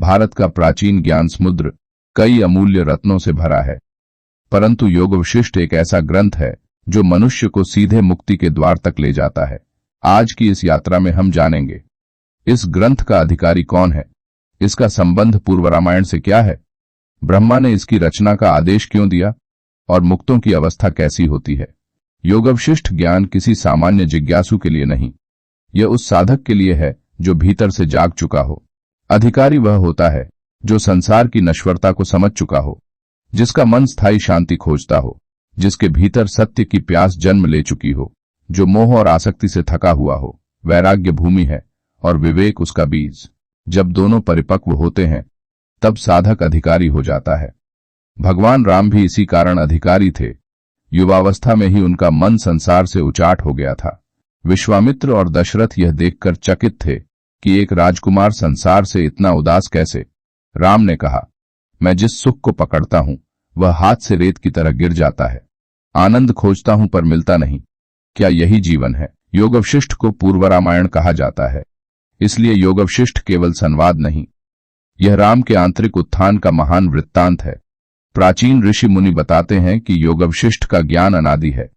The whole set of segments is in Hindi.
भारत का प्राचीन ज्ञान समुद्र कई अमूल्य रत्नों से भरा है, परंतु योगवशिष्ठ एक ऐसा ग्रंथ है जो मनुष्य को सीधे मुक्ति के द्वार तक ले जाता है। आज की इस यात्रा में हम जानेंगे इस ग्रंथ का अधिकारी कौन है, इसका संबंध पूर्व रामायण से क्या है, ब्रह्मा ने इसकी रचना का आदेश क्यों दिया और मुक्तों की अवस्था कैसी होती है। योगवशिष्ठ ज्ञान किसी सामान्य जिज्ञासु के लिए नहीं, यह उस साधक के लिए है जो भीतर से जाग चुका हो। अधिकारी वह होता है जो संसार की नश्वरता को समझ चुका हो, जिसका मन स्थायी शांति खोजता हो, जिसके भीतर सत्य की प्यास जन्म ले चुकी हो, जो मोह और आसक्ति से थका हुआ हो। वैराग्य भूमि है और विवेक उसका बीज। जब दोनों परिपक्व होते हैं तब साधक अधिकारी हो जाता है। भगवान राम भी इसी कारण अधिकारी थे। युवावस्था में ही उनका मन संसार से उचाट हो गया था। विश्वामित्र और दशरथ यह देखकर चकित थे कि एक राजकुमार संसार से इतना उदास कैसे। राम ने कहा, मैं जिस सुख को पकड़ता हूं वह हाथ से रेत की तरह गिर जाता है। आनंद खोजता हूं पर मिलता नहीं। क्या यही जीवन है? योगवशिष्ठ को पूर्व रामायण कहा जाता है, इसलिए योगवशिष्ठ केवल संवाद नहीं, यह राम के आंतरिक उत्थान का महान वृत्तांत है। प्राचीन ऋषि मुनि बताते हैं कि योगवशिष्ठ का ज्ञान अनादि है।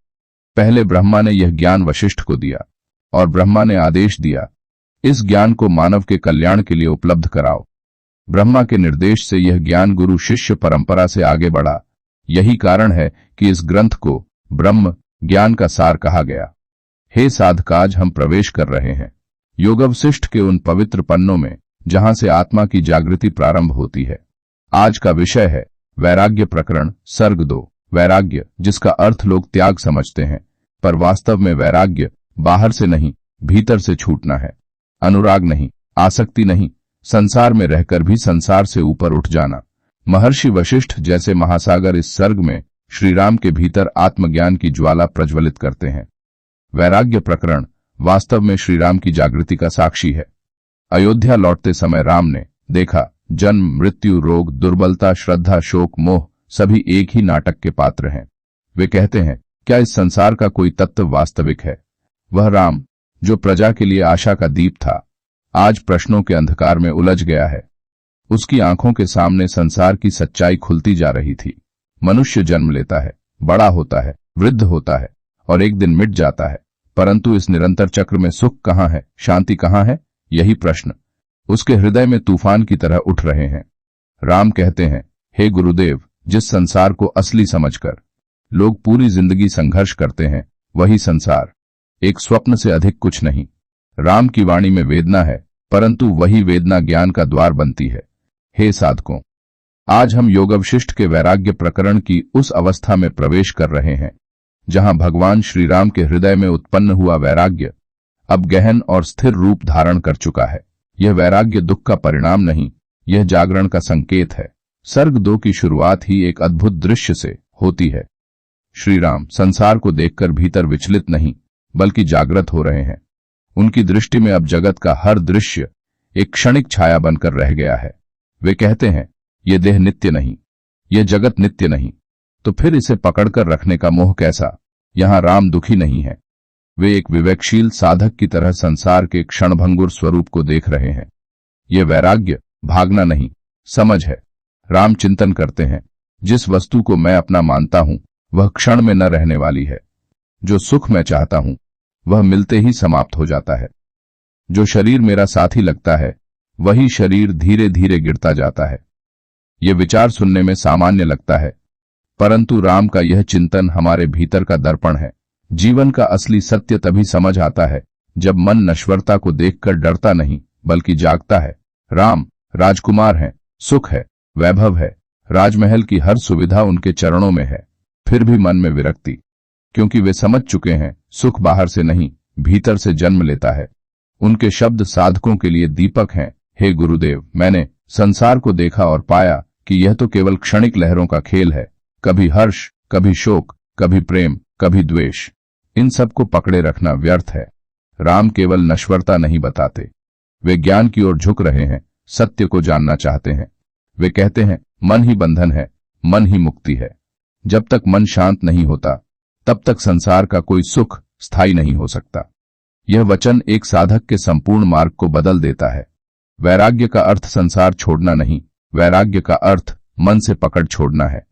पहले ब्रह्मा ने यह ज्ञान वशिष्ठ को दिया और ब्रह्मा ने आदेश दिया, इस ज्ञान को मानव के कल्याण के लिए उपलब्ध कराओ। ब्रह्मा के निर्देश से यह ज्ञान गुरु शिष्य परंपरा से आगे बढ़ा। यही कारण है कि इस ग्रंथ को ब्रह्म ज्ञान का सार कहा गया। हे साधक, आज हम प्रवेश कर रहे हैं योगवशिष्ठ के उन पवित्र पन्नों में जहां से आत्मा की जागृति प्रारंभ होती है। आज का विषय है वैराग्य प्रकरण सर्ग 2। वैराग्य, जिसका अर्थ लोग त्याग समझते हैं, पर वास्तव में वैराग्य बाहर से नहीं भीतर से छूटना है। अनुराग नहीं, आसक्ति नहीं, संसार में रहकर भी संसार से ऊपर उठ जाना। महर्षि वशिष्ठ जैसे महासागर इस सर्ग में श्रीराम के भीतर आत्मज्ञान की ज्वाला प्रज्वलित करते हैं। वैराग्य प्रकरण वास्तव में श्रीराम की जागृति का साक्षी है। अयोध्या लौटते समय राम ने देखा जन्म, मृत्यु, रोग, दुर्बलता, श्रद्धा, शोक, मोह सभी एक ही नाटक के पात्र हैं। वे कहते हैं, क्या इस संसार का कोई तत्व वास्तविक है? वह राम जो प्रजा के लिए आशा का दीप था, आज प्रश्नों के अंधकार में उलझ गया है। उसकी आंखों के सामने संसार की सच्चाई खुलती जा रही थी। मनुष्य जन्म लेता है, बड़ा होता है, वृद्ध होता है और एक दिन मिट जाता है, परंतु इस निरंतर चक्र में सुख कहाँ है, शांति कहाँ है? यही प्रश्न उसके हृदय में तूफान की तरह उठ रहे हैं। राम कहते हैं, हे गुरुदेव, जिस संसार को असली समझकर लोग पूरी जिंदगी संघर्ष करते हैं, वही संसार एक स्वप्न से अधिक कुछ नहीं। राम की वाणी में वेदना है, परंतु वही वेदना ज्ञान का द्वार बनती है। हे साधकों, आज हम योगवशिष्ठ के वैराग्य प्रकरण की उस अवस्था में प्रवेश कर रहे हैं जहां भगवान श्रीराम के हृदय में उत्पन्न हुआ वैराग्य अब गहन और स्थिर रूप धारण कर चुका है। यह वैराग्य दुख का परिणाम नहीं, यह जागरण का संकेत है। सर्ग 2 की शुरुआत ही एक अद्भुत दृश्य से होती है। श्रीराम संसार को देखकर भीतर विचलित नहीं बल्कि जागृत हो रहे हैं। उनकी दृष्टि में अब जगत का हर दृश्य एक क्षणिक छाया बनकर रह गया है। वे कहते हैं, यह देह नित्य नहीं, यह जगत नित्य नहीं, तो फिर इसे पकड़कर रखने का मोह कैसा? यहां राम दुखी नहीं है। वे एक विवेकशील साधक की तरह संसार के क्षणभंगुर स्वरूप को देख रहे हैं। यह वैराग्य भागना नहीं, समझ है। राम चिंतन करते हैं, जिस वस्तु को मैं अपना मानता हूं वह क्षण में न रहने वाली है। जो सुख मैं चाहता हूं वह मिलते ही समाप्त हो जाता है। जो शरीर मेरा साथी लगता है वही शरीर धीरे धीरे गिरता जाता है। यह विचार सुनने में सामान्य लगता है, परंतु राम का यह चिंतन हमारे भीतर का दर्पण है। जीवन का असली सत्य तभी समझ आता है जब मन नश्वरता को देखकर डरता नहीं बल्कि जागता है। राम राजकुमार हैं, सुख है, वैभव है, राजमहल की हर सुविधा उनके चरणों में है, फिर भी मन में विरक्ति, क्योंकि वे समझ चुके हैं सुख बाहर से नहीं भीतर से जन्म लेता है। उनके शब्द साधकों के लिए दीपक हैं। हे गुरुदेव, मैंने संसार को देखा और पाया कि यह तो केवल क्षणिक लहरों का खेल है। कभी हर्ष, कभी शोक, कभी प्रेम, कभी द्वेष। इन सब को पकड़े रखना व्यर्थ है। राम केवल नश्वरता नहीं बताते, वे ज्ञान की ओर झुक रहे हैं, सत्य को जानना चाहते हैं। वे कहते हैं, मन ही बंधन है, मन ही मुक्ति है। जब तक मन शांत नहीं होता तब तक संसार का कोई सुख स्थायी नहीं हो सकता। यह वचन एक साधक के संपूर्ण मार्ग को बदल देता है। वैराग्य का अर्थ संसार छोड़ना नहीं, वैराग्य का अर्थ मन से पकड़ छोड़ना है।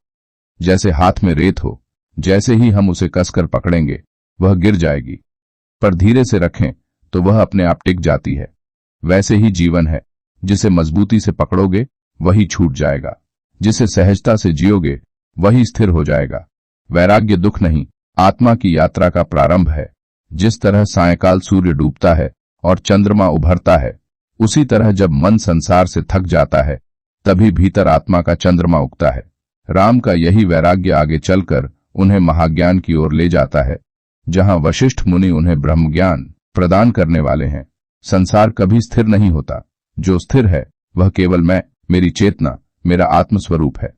जैसे हाथ में रेत हो, जैसे ही हम उसे कसकर पकड़ेंगे वह गिर जाएगी, पर धीरे से रखें तो वह अपने आप टिक जाती है। वैसे ही जीवन है, जिसे मजबूती से पकड़ोगे वही छूट जाएगा, जिसे सहजता से जियोगे वही स्थिर हो जाएगा। वैराग्य दुख नहीं, आत्मा की यात्रा का प्रारंभ है। जिस तरह सायंकाल सूर्य डूबता है और चंद्रमा उभरता है, उसी तरह जब मन संसार से थक जाता है तभी भीतर आत्मा का चंद्रमा उगता है। राम का यही वैराग्य आगे चलकर उन्हें महाज्ञान की ओर ले जाता है, जहां वशिष्ठ मुनि उन्हें ब्रह्मज्ञान प्रदान करने वाले हैं। संसार कभी स्थिर नहीं होता, जो स्थिर है वह केवल मैं, मेरी चेतना, मेरा आत्मस्वरूप है।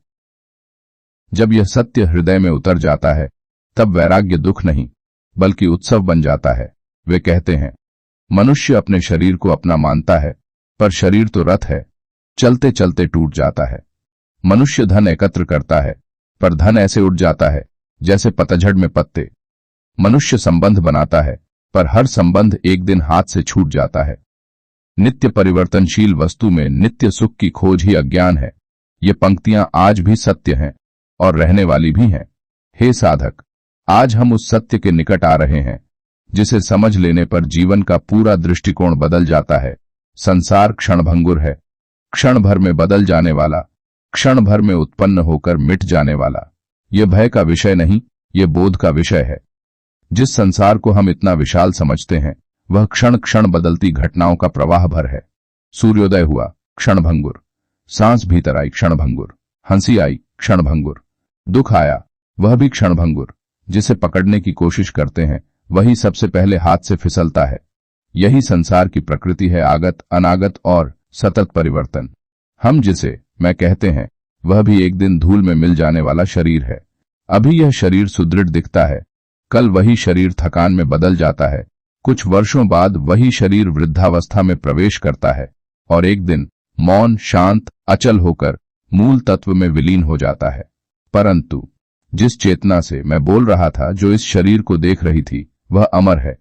जब यह सत्य हृदय में उतर जाता है तब वैराग्य दुख नहीं बल्कि उत्सव बन जाता है। वे कहते हैं, मनुष्य अपने शरीर को अपना मानता है, पर शरीर तो रथ है, चलते चलते टूट जाता है। मनुष्य धन एकत्र करता है, पर धन ऐसे उड़ जाता है जैसे पतझड़ में पत्ते। मनुष्य संबंध बनाता है, पर हर संबंध एक दिन हाथ से छूट जाता है। नित्य परिवर्तनशील वस्तु में नित्य सुख की खोज ही अज्ञान है। ये पंक्तियां आज भी सत्य हैं और रहने वाली भी हैं। हे साधक, आज हम उस सत्य के निकट आ रहे हैं जिसे समझ लेने पर जीवन का पूरा दृष्टिकोण बदल जाता है। संसार क्षणभंगुर है, क्षण भर में बदल जाने वाला, क्षण भर में उत्पन्न होकर मिट जाने वाला। यह भय का विषय नहीं, ये बोध का विषय है। जिस संसार को हम इतना विशाल समझते हैं वह क्षण क्षण बदलती घटनाओं का प्रवाह भर है। सूर्योदय हुआ, क्षणभंगुर। सांस भीतर आई, क्षणभंगुर। हंसी आई, क्षणभंगुर। दुख आया, वह भी क्षणभंगुर। जिसे पकड़ने की कोशिश करते हैं वही सबसे पहले हाथ से फिसलता है। यही संसार की प्रकृति है, आगत, अनागत और सतत परिवर्तन। हम जिसे मैं कहते हैं वह भी एक दिन धूल में मिल जाने वाला शरीर है। अभी यह शरीर सुदृढ़ दिखता है, कल वही शरीर थकान में बदल जाता है। कुछ वर्षों बाद वही शरीर वृद्धावस्था में प्रवेश करता है और एक दिन मौन, शांत, अचल होकर मूल तत्व में विलीन हो जाता है। परंतु जिस चेतना से मैं बोल रहा था, जो इस शरीर को देख रही थी, वह अमर है।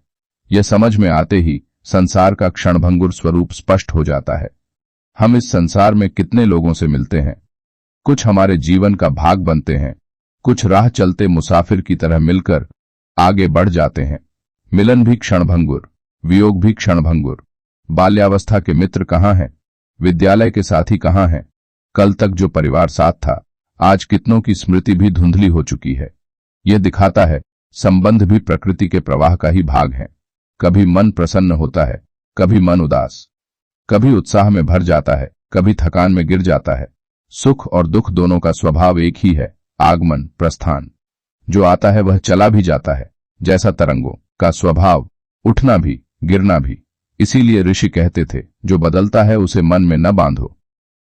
यह समझ में आते ही संसार का क्षणभंगुर स्वरूप स्पष्ट हो जाता है। हम इस संसार में कितने लोगों से मिलते हैं, कुछ हमारे जीवन का भाग बनते हैं, कुछ राह चलते मुसाफिर की तरह मिलकर आगे बढ़ जाते हैं। मिलन भी क्षणभंगुर, वियोग भी क्षणभंगुर। बाल्यावस्था के मित्र कहाँ हैं, विद्यालय के साथी कहाँ हैं, कल तक जो परिवार साथ था, आज कितनों की स्मृति भी धुंधली हो चुकी है। यह दिखाता है संबंध भी प्रकृति के प्रवाह का ही भाग है। कभी मन प्रसन्न होता है, कभी मन उदास, कभी उत्साह में भर जाता है, कभी थकान में गिर जाता है। सुख और दुख दोनों का स्वभाव एक ही है, आगमन, प्रस्थान। जो आता है वह चला भी जाता है, जैसा तरंगों का स्वभाव, उठना भी, गिरना भी। इसीलिए ऋषि कहते थे, जो बदलता है उसे मन में न बांधो।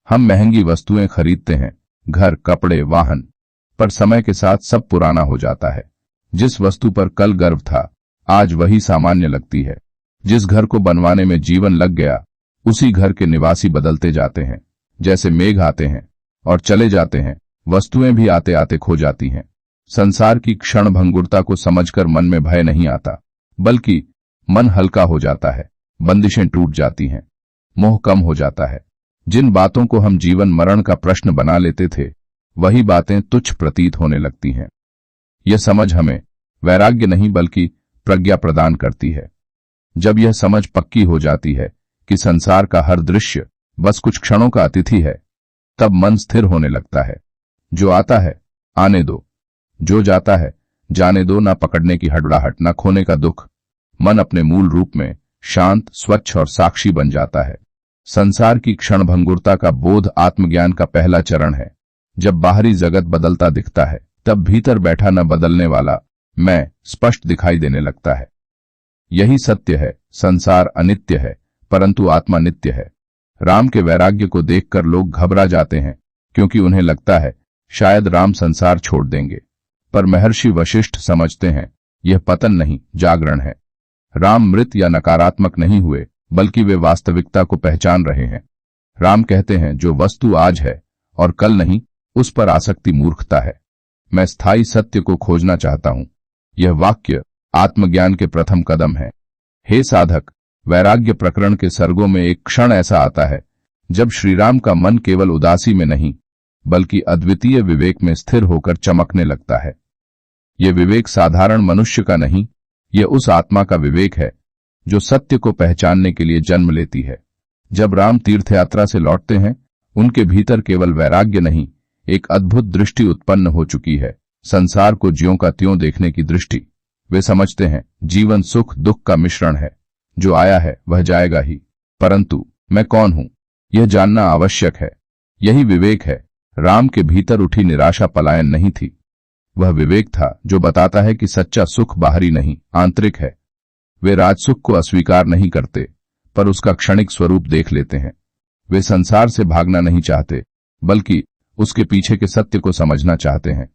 हम महंगी वस्तुएं खरीदते हैं, घर, कपड़े, वाहन, पर समय के साथ सब पुराना हो जाता है। जिस वस्तु पर कल गर्व था, आज वही सामान्य लगती है। जिस घर को बनवाने में जीवन लग गया, उसी घर के निवासी बदलते जाते हैं। जैसे मेघ आते हैं और चले जाते हैं, वस्तुएं भी आते आते खो जाती हैं। संसार की क्षणभंगुरता को समझकर मन में भय नहीं आता, बल्कि मन हल्का हो जाता है, बंदिशें टूट जाती हैं, मोह कम हो जाता है। जिन बातों को हम जीवन मरण का प्रश्न बना लेते थे, वही बातें तुच्छ प्रतीत होने लगती हैं। यह समझ हमें वैराग्य नहीं बल्कि प्रज्ञा प्रदान करती है। जब यह समझ पक्की हो जाती है कि संसार का हर दृश्य बस कुछ क्षणों का अतिथि है, तब मन स्थिर होने लगता है। जो आता है आने दो, जो जाता है जाने दो। ना पकड़ने की हड़बड़ाहट, ना खोने का दुख। मन अपने मूल रूप में शांत, स्वच्छ और साक्षी बन जाता है। संसार की क्षणभंगुरता का बोध आत्मज्ञान का पहला चरण है। जब बाहरी जगत बदलता दिखता है, तब भीतर बैठा न बदलने वाला मैं स्पष्ट दिखाई देने लगता है। यही सत्य है, संसार अनित्य है, परंतु आत्मा नित्य है। राम के वैराग्य को देखकर लोग घबरा जाते हैं, क्योंकि उन्हें लगता है शायद राम संसार छोड़ देंगे। पर महर्षि वशिष्ठ समझते हैं, यह पतन नहीं, जागरण है। राम मृत या नकारात्मक नहीं हुए, बल्कि वे वास्तविकता को पहचान रहे हैं। राम कहते हैं, जो वस्तु आज है और कल नहीं, उस पर आसक्ति मूर्खता है। मैं स्थायी सत्य को खोजना चाहता हूं। यह वाक्य आत्मज्ञान के प्रथम कदम है। हे साधक, वैराग्य प्रकरण के सर्गों में एक क्षण ऐसा आता है जब श्रीराम का मन केवल उदासी में नहीं बल्कि अद्वितीय विवेक में स्थिर होकर चमकने लगता है। यह विवेक साधारण मनुष्य का नहीं, यह उस आत्मा का विवेक है जो सत्य को पहचानने के लिए जन्म लेती है। जब राम तीर्थयात्रा से लौटते हैं, उनके भीतर केवल वैराग्य नहीं, एक अद्भुत दृष्टि उत्पन्न हो चुकी है, संसार को ज्यों का त्यों देखने की दृष्टि। वे समझते हैं जीवन सुख दुख का मिश्रण है, जो आया है वह जाएगा ही, परंतु मैं कौन हूं यह जानना आवश्यक है। यही विवेक है। राम के भीतर उठी निराशा पलायन नहीं थी, वह विवेक था जो बताता है कि सच्चा सुख बाहरी नहीं आंतरिक है। वे राजसुख को अस्वीकार नहीं करते, पर उसका क्षणिक स्वरूप देख लेते हैं। वे संसार से भागना नहीं चाहते, बल्कि उसके पीछे के सत्य को समझना चाहते हैं।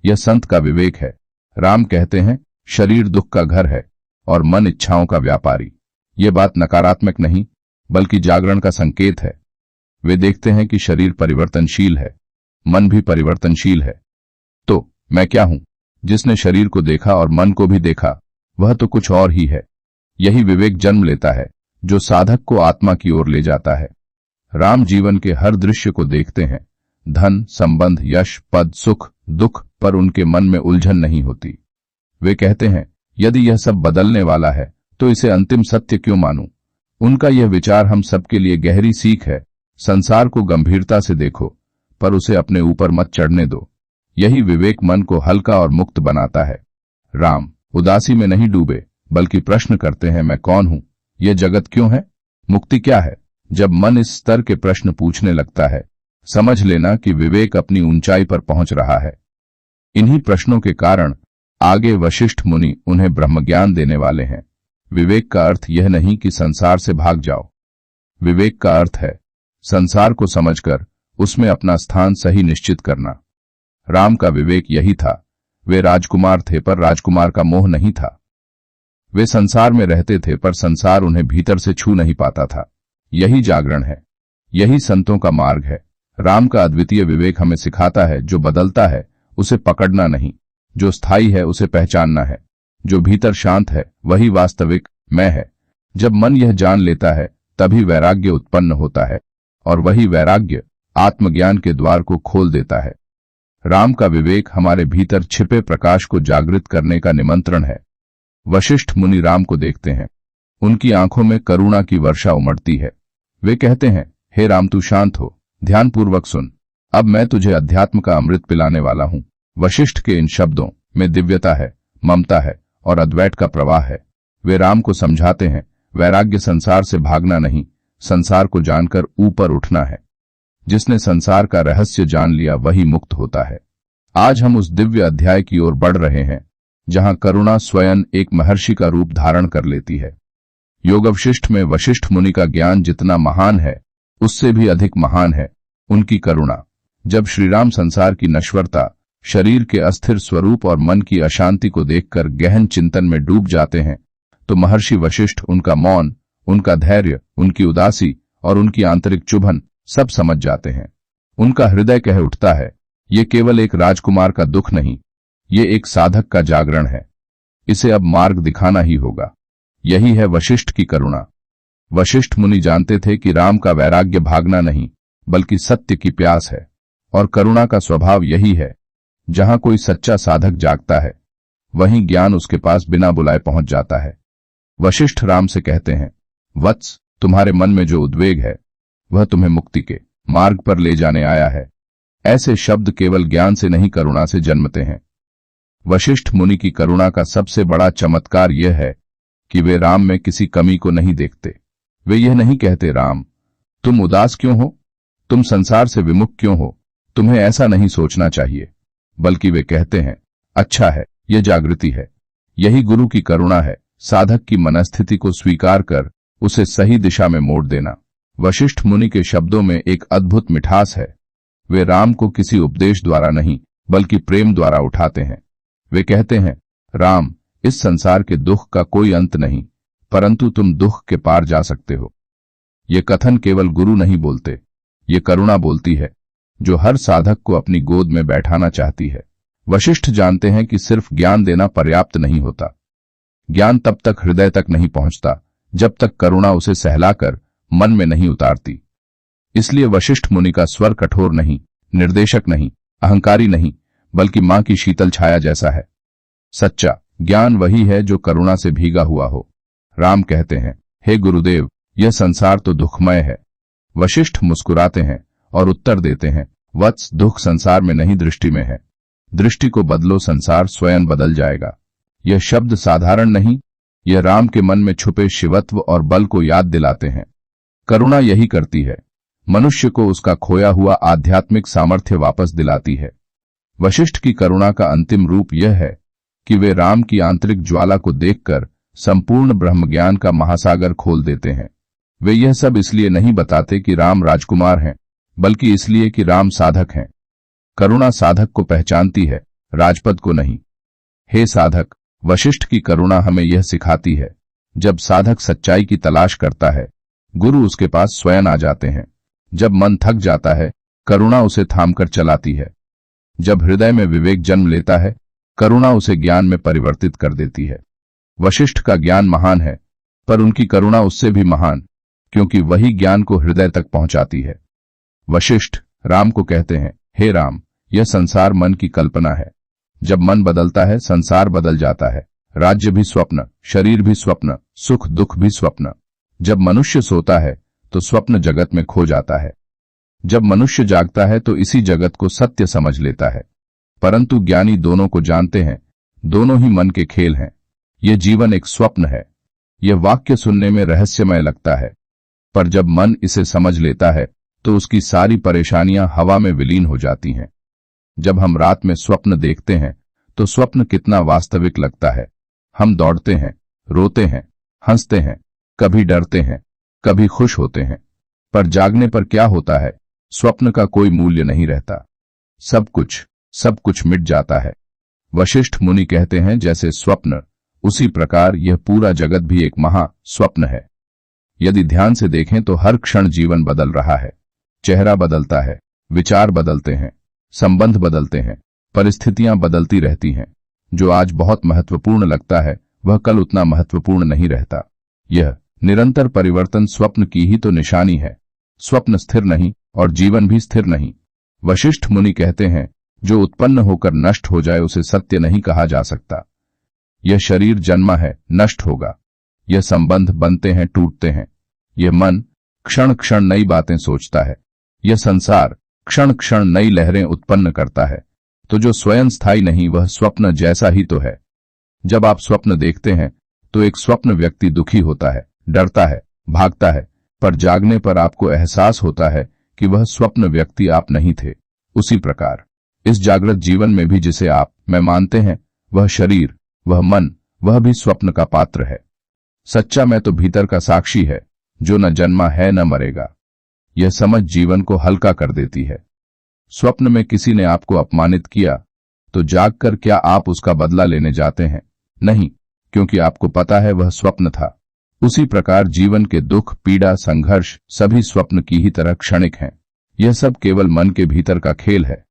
यह संत का विवेक है। राम कहते हैं, शरीर दुख का घर है और मन इच्छाओं का व्यापारी। ये बात नकारात्मक नहीं, बल्कि जागरण का संकेत है। वे देखते हैं कि शरीर परिवर्तनशील है, मन भी परिवर्तनशील है। तो मैं क्या हूं? जिसने शरीर को देखा और मन को भी देखा, वह तो कुछ और ही है। यही विवेक जन्म लेता है, जो साधक को आत्मा की ओर ले जाता है। राम जीवन के हर दृश्य को देखते हैं, धन, संबंध, यश, पद, सुख, दुख, पर उनके मन में उलझन नहीं होती। वे कहते हैं, यदि यह सब बदलने वाला है तो इसे अंतिम सत्य क्यों मानूं? उनका यह विचार हम सबके लिए गहरी सीख है। संसार को गंभीरता से देखो, पर उसे अपने ऊपर मत चढ़ने दो। यही विवेक मन को हल्का और मुक्त बनाता है। राम उदासी में नहीं डूबे, बल्कि प्रश्न करते हैं, मैं कौन हूं? यह जगत क्यों है? मुक्ति क्या है? जब मन इस स्तर के प्रश्न पूछने लगता है, समझ लेना कि विवेक अपनी ऊंचाई पर पहुंच रहा है। इन्हीं प्रश्नों के कारण आगे वशिष्ठ मुनि उन्हें ब्रह्मज्ञान देने वाले हैं। विवेक का अर्थ यह नहीं कि संसार से भाग जाओ। विवेक का अर्थ है संसार को समझकर उसमें अपना स्थान सही निश्चित करना। राम का विवेक यही था। वे राजकुमार थे, पर राजकुमार का मोह नहीं था। वे संसार में रहते थे, पर संसार उन्हें भीतर से छू नहीं पाता था। यही जागरण है, यही संतों का मार्ग है। राम का अद्वितीय विवेक हमें सिखाता है, जो बदलता है उसे पकड़ना नहीं, जो स्थायी है उसे पहचानना है, जो भीतर शांत है वही वास्तविक मैं है। जब मन यह जान लेता है, तभी वैराग्य उत्पन्न होता है, और वही वैराग्य आत्मज्ञान के द्वार को खोल देता है। राम का विवेक हमारे भीतर छिपे प्रकाश को जागृत करने का निमंत्रण है। वशिष्ठ मुनि राम को देखते हैं, उनकी आंखों में करुणा की वर्षा उमड़ती है। वे कहते हैं, हे राम, तू शांत हो, ध्यानपूर्वक सुन। अब मैं तुझे अध्यात्म का अमृत पिलाने वाला हूं। वशिष्ठ के इन शब्दों में दिव्यता है, ममता है और अद्वैत का प्रवाह है। वे राम को समझाते हैं, वैराग्य संसार से भागना नहीं, संसार को जानकर ऊपर उठना है। जिसने संसार का रहस्य जान लिया वही मुक्त होता है। आज हम उस दिव्य अध्याय की ओर बढ़ रहे हैं जहां करुणा स्वयं एक महर्षि का रूप धारण कर लेती है। योगवशिष्ठ में वशिष्ठ मुनि का ज्ञान जितना महान है, उससे भी अधिक महान है उनकी करुणा। जब श्रीराम संसार की नश्वरता, शरीर के अस्थिर स्वरूप और मन की अशांति को देखकर गहन चिंतन में डूब जाते हैं, तो महर्षि वशिष्ठ उनका मौन, उनका धैर्य, उनकी उदासी और उनकी आंतरिक चुभन सब समझ जाते हैं। उनका हृदय कह उठता है, ये केवल एक राजकुमार का दुख नहीं, ये एक साधक का जागरण है। इसे अब मार्ग दिखाना ही होगा। यही है वशिष्ठ की करुणा। वशिष्ठ मुनि जानते थे कि राम का वैराग्य भागना नहीं, बल्कि सत्य की प्यास है, और करुणा का स्वभाव यही है। जहां कोई सच्चा साधक जागता है, वहीं ज्ञान उसके पास बिना बुलाए पहुंच जाता है। वशिष्ठ राम से कहते हैं, वत्स, तुम्हारे मन में जो उद्वेग है वह तुम्हें मुक्ति के मार्ग पर ले जाने आया है। ऐसे शब्द केवल ज्ञान से नहीं, करुणा से जन्मते हैं। वशिष्ठ मुनि की करुणा का सबसे बड़ा चमत्कार यह है कि वे राम में किसी कमी को नहीं देखते। वे यह नहीं कहते, राम तुम उदास क्यों हो, तुम संसार से विमुख क्यों हो, तुम्हें ऐसा नहीं सोचना चाहिए। बल्कि वे कहते हैं, अच्छा है, यह जागृति है। यही गुरु की करुणा है, साधक की मनस्थिति को स्वीकार कर उसे सही दिशा में मोड़ देना। वशिष्ठ मुनि के शब्दों में एक अद्भुत मिठास है। वे राम को किसी उपदेश द्वारा नहीं, बल्कि प्रेम द्वारा उठाते हैं। वे कहते हैं, राम, इस संसार के दुख का कोई अंत नहीं, परंतु तुम दुख के पार जा सकते हो। ये कथन केवल गुरु नहीं बोलते, ये करुणा बोलती है, जो हर साधक को अपनी गोद में बैठाना चाहती है। वशिष्ठ जानते हैं कि सिर्फ ज्ञान देना पर्याप्त नहीं होता। ज्ञान तब तक हृदय तक नहीं पहुंचता जब तक करुणा उसे सहलाकर मन में नहीं उतारती। इसलिए वशिष्ठ मुनि का स्वर कठोर नहीं, निर्देशक नहीं, अहंकारी नहीं, बल्कि मां की शीतल छाया जैसा है। सच्चा ज्ञान वही है जो करुणा से भीगा हुआ हो। राम कहते हैं, हे गुरुदेव, यह संसार तो दुखमय है। वशिष्ठ मुस्कुराते हैं और उत्तर देते हैं, वत्स, दुख संसार में नहीं, दृष्टि में है। दृष्टि को बदलो, संसार स्वयं बदल जाएगा। यह शब्द साधारण नहीं, यह राम के मन में छुपे शिवत्व और बल को याद दिलाते हैं। करुणा यही करती है, मनुष्य को उसका खोया हुआ आध्यात्मिक सामर्थ्य वापस दिलाती है। वशिष्ठ की करुणा का अंतिम रूप यह है कि वे राम की आंतरिक ज्वाला को देखकर संपूर्ण ब्रह्मज्ञान का महासागर खोल देते हैं। वे यह सब इसलिए नहीं बताते कि राम राजकुमार हैं, बल्कि इसलिए कि राम साधक हैं। करुणा साधक को पहचानती है, राजपद को नहीं। हे साधक, वशिष्ठ की करुणा हमें यह सिखाती है, जब साधक सच्चाई की तलाश करता है, गुरु उसके पास स्वयं आ जाते हैं। जब मन थक जाता है, करुणा उसे थामकर चलाती है। जब हृदय में विवेक जन्म लेता है, करुणा उसे ज्ञान में परिवर्तित कर देती है। वशिष्ठ का ज्ञान महान है, पर उनकी करुणा उससे भी महान, क्योंकि वही ज्ञान को हृदय तक पहुंचाती है। वशिष्ठ राम को कहते हैं, हे राम, यह संसार मन की कल्पना है। जब मन बदलता है, संसार बदल जाता है। राज्य भी स्वप्न, शरीर भी स्वप्न, सुख दुख भी स्वप्न। जब मनुष्य सोता है तो स्वप्न जगत में खो जाता है। जब मनुष्य जागता है तो इसी जगत को सत्य समझ लेता है। परंतु ज्ञानी दोनों को जानते हैं, दोनों ही मन के खेल हैं। यह जीवन एक स्वप्न है। यह वाक्य सुनने में रहस्यमय लगता है, पर जब मन इसे समझ लेता है तो उसकी सारी परेशानियां हवा में विलीन हो जाती हैं। जब हम रात में स्वप्न देखते हैं तो स्वप्न कितना वास्तविक लगता है। हम दौड़ते हैं, रोते हैं, हंसते हैं, कभी डरते हैं, कभी खुश होते हैं। पर जागने पर क्या होता है? स्वप्न का कोई मूल्य नहीं रहता। सब कुछ मिट जाता है। वशिष्ठ मुनि कहते हैं, जैसे स्वप्न, उसी प्रकार यह पूरा जगत भी एक महा स्वप्न है। यदि ध्यान से देखें तो हर क्षण जीवन बदल रहा है। चेहरा बदलता है, विचार बदलते हैं, संबंध बदलते हैं, परिस्थितियां बदलती रहती हैं। जो आज बहुत महत्वपूर्ण लगता है, वह कल उतना महत्वपूर्ण नहीं रहता। यह निरंतर परिवर्तन स्वप्न की ही तो निशानी है। स्वप्न स्थिर नहीं और जीवन भी स्थिर नहीं। वशिष्ठ मुनि कहते हैं, जो उत्पन्न होकर नष्ट हो जाए उसे सत्य नहीं कहा जा सकता। यह शरीर जन्मा है, नष्ट होगा। यह संबंध बनते हैं, टूटते हैं। यह मन क्षण क्षण नई बातें सोचता है। यह संसार क्षण क्षण नई लहरें उत्पन्न करता है। तो जो स्वयं स्थायी नहीं, वह स्वप्न जैसा ही तो है। जब आप स्वप्न देखते हैं तो एक स्वप्न व्यक्ति दुखी होता है, डरता है, भागता है, पर जागने पर आपको एहसास होता है कि वह स्वप्न व्यक्ति आप नहीं थे। उसी प्रकार इस जागृत जीवन में भी जिसे आप मैं मानते हैं, वह शरीर, वह मन, वह भी स्वप्न का पात्र है। सच्चा मैं तो भीतर का साक्षी है, जो न जन्मा है न मरेगा। यह समझ जीवन को हल्का कर देती है। स्वप्न में किसी ने आपको अपमानित किया तो जागकर क्या आप उसका बदला लेने जाते हैं? नहीं, क्योंकि आपको पता है वह स्वप्न था। उसी प्रकार जीवन के दुख, पीड़ा, संघर्ष सभी स्वप्न की ही तरह क्षणिक हैं। यह सब केवल मन के भीतर का खेल है।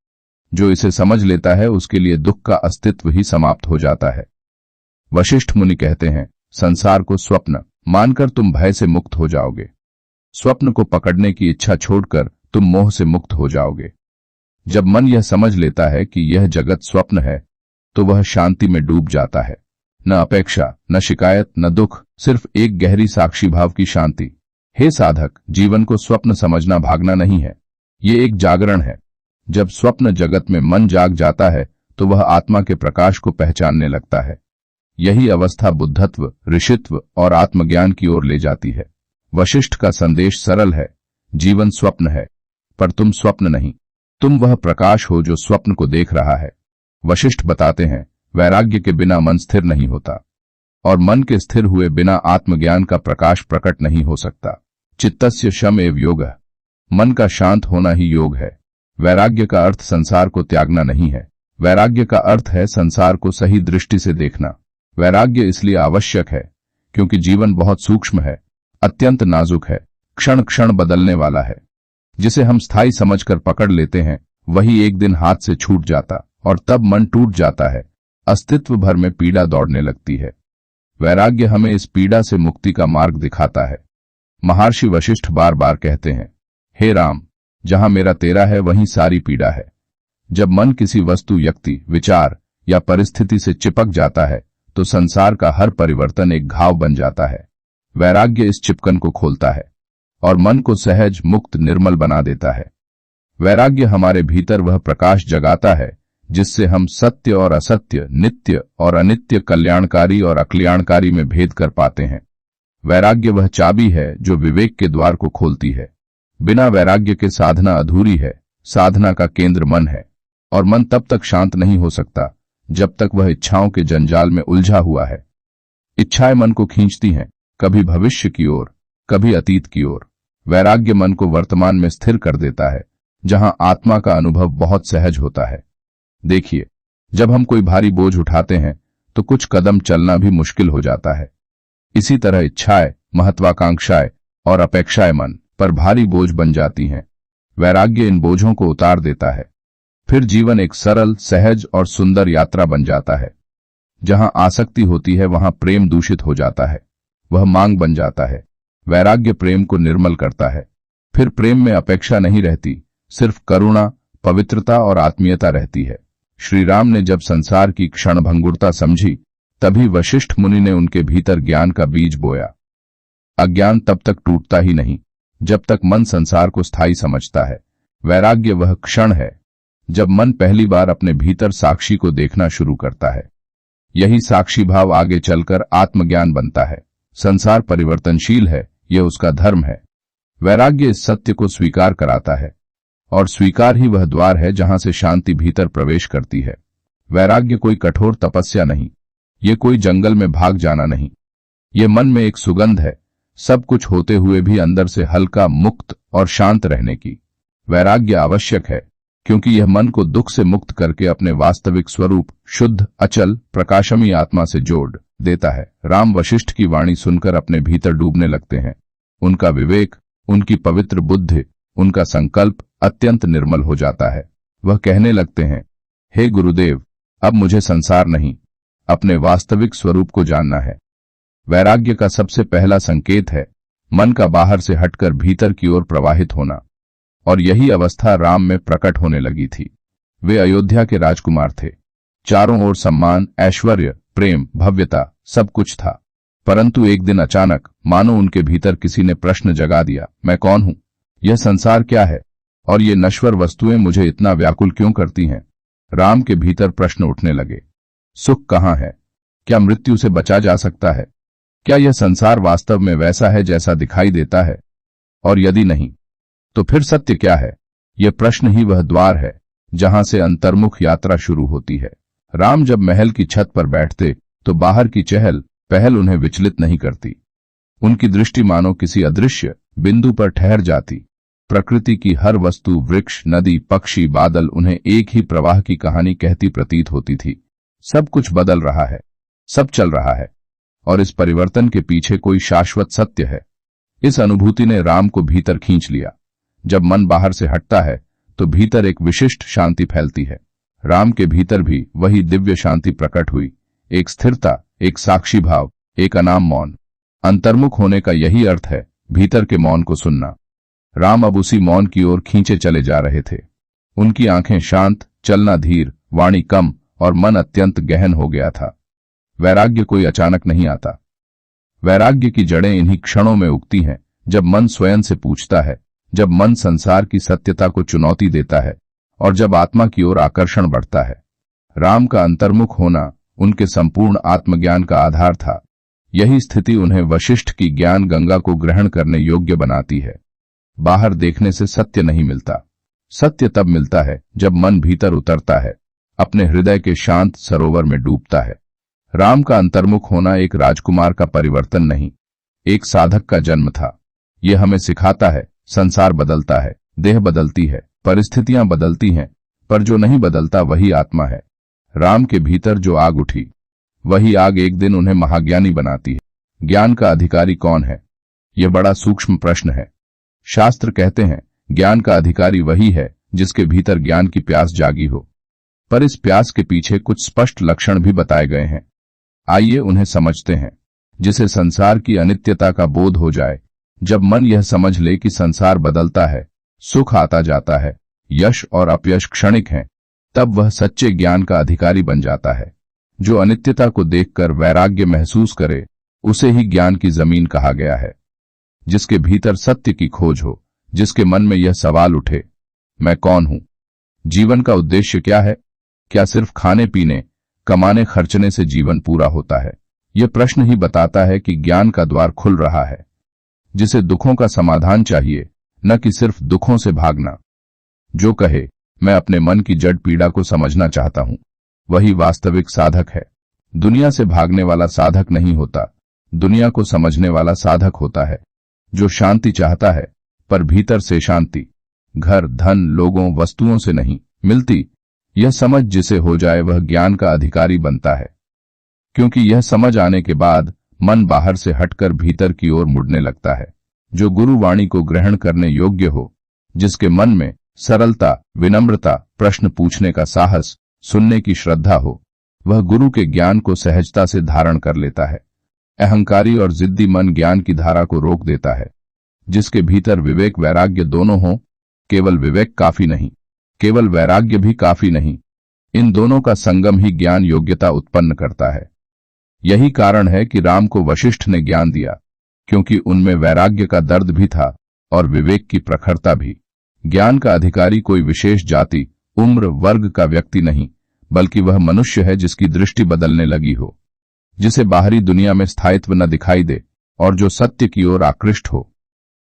जो इसे समझ लेता है उसके लिए दुख का अस्तित्व ही समाप्त हो जाता है। वशिष्ठ मुनि कहते हैं, संसार को स्वप्न मानकर तुम भय से मुक्त हो जाओगे। स्वप्न को पकड़ने की इच्छा छोड़कर तुम मोह से मुक्त हो जाओगे। जब मन यह समझ लेता है कि यह जगत स्वप्न है, तो वह शांति में डूब जाता है। न अपेक्षा, न शिकायत, न दुख, सिर्फ एक गहरी साक्षी भाव की शांति। हे साधक, जीवन को स्वप्न समझना भागना नहीं है, ये एक जागरण है। जब स्वप्न जगत में मन जाग जाता है तो वह आत्मा के प्रकाश को पहचानने लगता है। यही अवस्था बुद्धत्व, ऋषित्व और आत्मज्ञान की ओर ले जाती है। वशिष्ठ का संदेश सरल है, जीवन स्वप्न है, पर तुम स्वप्न नहीं, तुम वह प्रकाश हो जो स्वप्न को देख रहा है। वशिष्ठ बताते हैं, वैराग्य के बिना मन स्थिर नहीं होता, और मन के स्थिर हुए बिना आत्मज्ञान का प्रकाश प्रकट नहीं हो सकता। चित्तस्य शम एव योगः, मन का शांत होना ही योग है। वैराग्य का अर्थ संसार को त्यागना नहीं है, वैराग्य का अर्थ है संसार को सही दृष्टि से देखना। वैराग्य इसलिए आवश्यक है क्योंकि जीवन बहुत सूक्ष्म है, अत्यंत नाजुक है, क्षण क्षण बदलने वाला है। जिसे हम स्थायी समझकर पकड़ लेते हैं, वही एक दिन हाथ से छूट जाता और तब मन टूट जाता है। अस्तित्व भर में पीड़ा दौड़ने लगती है। वैराग्य हमें इस पीड़ा से मुक्ति का मार्ग दिखाता है। महर्षि वशिष्ठ बार बार कहते हैं, हे राम, जहां मेरा तेरा है वहीं सारी पीड़ा है। जब मन किसी वस्तु, व्यक्ति, विचार या परिस्थिति से चिपक जाता है तो संसार का हर परिवर्तन एक घाव बन जाता है। वैराग्य इस चिपकन को खोलता है और मन को सहज, मुक्त, निर्मल बना देता है। वैराग्य हमारे भीतर वह प्रकाश जगाता है जिससे हम सत्य और असत्य, नित्य और अनित्य, कल्याणकारी और अकल्याणकारी में भेद कर पाते हैं। वैराग्य वह चाबी है जो विवेक के द्वार को खोलती है। बिना वैराग्य के साधना अधूरी है। साधना का केंद्र मन है और मन तब तक शांत नहीं हो सकता जब तक वह इच्छाओं के जंजाल में उलझा हुआ है। इच्छाएं मन को खींचती हैं, कभी भविष्य की ओर, कभी अतीत की ओर। वैराग्य मन को वर्तमान में स्थिर कर देता है, जहां आत्मा का अनुभव बहुत सहज होता है। देखिए, जब हम कोई भारी बोझ उठाते हैं तो कुछ कदम चलना भी मुश्किल हो जाता है। इसी तरह इच्छाएं, महत्वाकांक्षाएं और अपेक्षाएं मन पर भारी बोझ बन जाती हैं। वैराग्य इन बोझों को उतार देता है। फिर जीवन एक सरल, सहज और सुंदर यात्रा बन जाता है। जहां आसक्ति होती है वहां प्रेम दूषित हो जाता है, वह मांग बन जाता है। वैराग्य प्रेम को निर्मल करता है। फिर प्रेम में अपेक्षा नहीं रहती, सिर्फ करुणा, पवित्रता और आत्मीयता रहती है। श्री राम ने जब संसार की क्षणभंगुरता समझी, तभी वशिष्ठ मुनि ने उनके भीतर ज्ञान का बीज बोया। अज्ञान तब तक टूटता ही नहीं जब तक मन संसार को स्थायी समझता है। वैराग्य वह क्षण है जब मन पहली बार अपने भीतर साक्षी को देखना शुरू करता है। यही साक्षी भाव आगे चलकर आत्मज्ञान बनता है। संसार परिवर्तनशील है, यह उसका धर्म है। वैराग्य इस सत्य को स्वीकार कराता है और स्वीकार ही वह द्वार है जहां से शांति भीतर प्रवेश करती है। वैराग्य कोई कठोर तपस्या नहीं, ये कोई जंगल में भाग जाना नहीं। ये मन में एक सुगंध है, सब कुछ होते हुए भी अंदर से हल्का, मुक्त और शांत रहने की। वैराग्य आवश्यक है क्योंकि यह मन को दुख से मुक्त करके अपने वास्तविक स्वरूप, शुद्ध, अचल, प्रकाशमयी आत्मा से जोड़ देता है। राम वशिष्ठ की वाणी सुनकर अपने भीतर डूबने लगते हैं। उनका विवेक, उनकी पवित्र बुद्धि, उनका संकल्प अत्यंत निर्मल हो जाता है। वह कहने लगते हैं, हे गुरुदेव, अब मुझे संसार नहीं, अपने वास्तविक स्वरूप को जानना है। वैराग्य का सबसे पहला संकेत है मन का बाहर से हटकर भीतर की ओर प्रवाहित होना, और यही अवस्था राम में प्रकट होने लगी थी। वे अयोध्या के राजकुमार थे। चारों ओर सम्मान, ऐश्वर्य, प्रेम, भव्यता, सब कुछ था। परंतु एक दिन अचानक मानो उनके भीतर किसी ने प्रश्न जगा दिया, मैं कौन हूं? यह संसार क्या है? और ये नश्वर वस्तुएं मुझे इतना व्याकुल क्यों करती हैं? राम के भीतर प्रश्न उठने लगे। सुख कहाँ है? क्या मृत्यु से बचा जा सकता है? क्या यह संसार वास्तव में वैसा है जैसा दिखाई देता है? और यदि नहीं, तो फिर सत्य क्या है? यह प्रश्न ही वह द्वार है जहां से अंतर्मुख यात्रा शुरू होती है। राम जब महल की छत पर बैठते तो बाहर की चहल पहल उन्हें विचलित नहीं करती। उनकी दृष्टि मानो किसी अदृश्य बिंदु पर ठहर जाती। प्रकृति की हर वस्तु, वृक्ष, नदी, पक्षी, बादल उन्हें एक ही प्रवाह की कहानी कहती प्रतीत होती थी। सब कुछ बदल रहा है, सब चल रहा है, और इस परिवर्तन के पीछे कोई शाश्वत सत्य है। इस अनुभूति ने राम को भीतर खींच लिया। जब मन बाहर से हटता है तो भीतर एक विशिष्ट शांति फैलती है। राम के भीतर भी वही दिव्य शांति प्रकट हुई, एक स्थिरता, एक साक्षी भाव, एक अनाम मौन। अंतर्मुख होने का यही अर्थ है, भीतर के मौन को सुनना। राम अब उसी मौन की ओर खींचे चले जा रहे थे। उनकी आंखें शांत, चलना धीर, वाणी कम और मन अत्यंत गहन हो गया था। वैराग्य कोई अचानक नहीं आता। वैराग्य की जड़ें इन्हीं क्षणों में उगती हैं, जब मन स्वयं से पूछता है, जब मन संसार की सत्यता को चुनौती देता है और जब आत्मा की ओर आकर्षण बढ़ता है। राम का अंतर्मुख होना उनके संपूर्ण आत्मज्ञान का आधार था। यही स्थिति उन्हें वशिष्ठ की ज्ञान गंगा को ग्रहण करने योग्य बनाती है। बाहर देखने से सत्य नहीं मिलता। सत्य तब मिलता है जब मन भीतर उतरता है, अपने हृदय के शांत सरोवर में डूबता है। राम का अंतर्मुख होना एक राजकुमार का परिवर्तन नहीं, एक साधक का जन्म था। यह हमें सिखाता है, संसार बदलता है, देह बदलती है, परिस्थितियां बदलती हैं, पर जो नहीं बदलता वही आत्मा है। राम के भीतर जो आग उठी, वही आग एक दिन उन्हें महाज्ञानी बनाती है। ज्ञान का अधिकारी कौन है? यह बड़ा सूक्ष्म प्रश्न है। शास्त्र कहते हैं, ज्ञान का अधिकारी वही है जिसके भीतर ज्ञान की प्यास जागी हो। पर इस प्यास के पीछे कुछ स्पष्ट लक्षण भी बताए गए हैं। आइए उन्हें समझते हैं। जिसे संसार की अनित्यता का बोध हो जाए। जब मन यह समझ ले कि संसार बदलता है, सुख आता जाता है, यश और अपयश क्षणिक हैं, तब वह सच्चे ज्ञान का अधिकारी बन जाता है। जो अनित्यता को देखकर वैराग्य महसूस करे, उसे ही ज्ञान की जमीन कहा गया है। जिसके भीतर सत्य की खोज हो, जिसके मन में यह सवाल उठे, मैं कौन हूं? जीवन का उद्देश्य क्या है? क्या सिर्फ खाने पीने, कमाने खर्चने से जीवन पूरा होता है? यह प्रश्न ही बताता है कि ज्ञान का द्वार खुल रहा है। जिसे दुखों का समाधान चाहिए, न कि सिर्फ दुखों से भागना। जो कहे, मैं अपने मन की जड़ पीड़ा को समझना चाहता हूं, वही वास्तविक साधक है। दुनिया से भागने वाला साधक नहीं होता, दुनिया को समझने वाला साधक होता है। जो शांति चाहता है, पर भीतर से शांति घर, धन, लोगों, वस्तुओं से नहीं मिलती, यह समझ जिसे हो जाए वह ज्ञान का अधिकारी बनता है। क्योंकि यह समझ आने के बाद मन बाहर से हटकर भीतर की ओर मुड़ने लगता है। जो गुरु वाणी को ग्रहण करने योग्य हो, जिसके मन में सरलता, विनम्रता, प्रश्न पूछने का साहस, सुनने की श्रद्धा हो, वह गुरु के ज्ञान को सहजता से धारण कर लेता है। अहंकारी और जिद्दी मन ज्ञान की धारा को रोक देता है। जिसके भीतर विवेक वैराग्य दोनों हो, केवल विवेक काफी नहीं, केवल वैराग्य भी काफी नहीं, इन दोनों का संगम ही ज्ञान योग्यता उत्पन्न करता है। यही कारण है कि राम को वशिष्ठ ने ज्ञान दिया, क्योंकि उनमें वैराग्य का दर्द भी था और विवेक की प्रखरता भी। ज्ञान का अधिकारी कोई विशेष जाति, उम्र, वर्ग का व्यक्ति नहीं, बल्कि वह मनुष्य है जिसकी दृष्टि बदलने लगी हो, जिसे बाहरी दुनिया में स्थायित्व न दिखाई दे और जो सत्य की ओर आकृष्ट हो,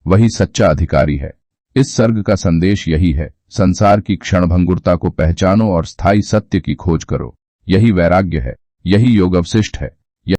वही सच्चा अधिकारी है। इस सर्ग का संदेश यही है, संसार की क्षणभंगुरता को पहचानो और स्थायी सत्य की खोज करो। यही वैराग्य है, यही योग अवशिष्ट है।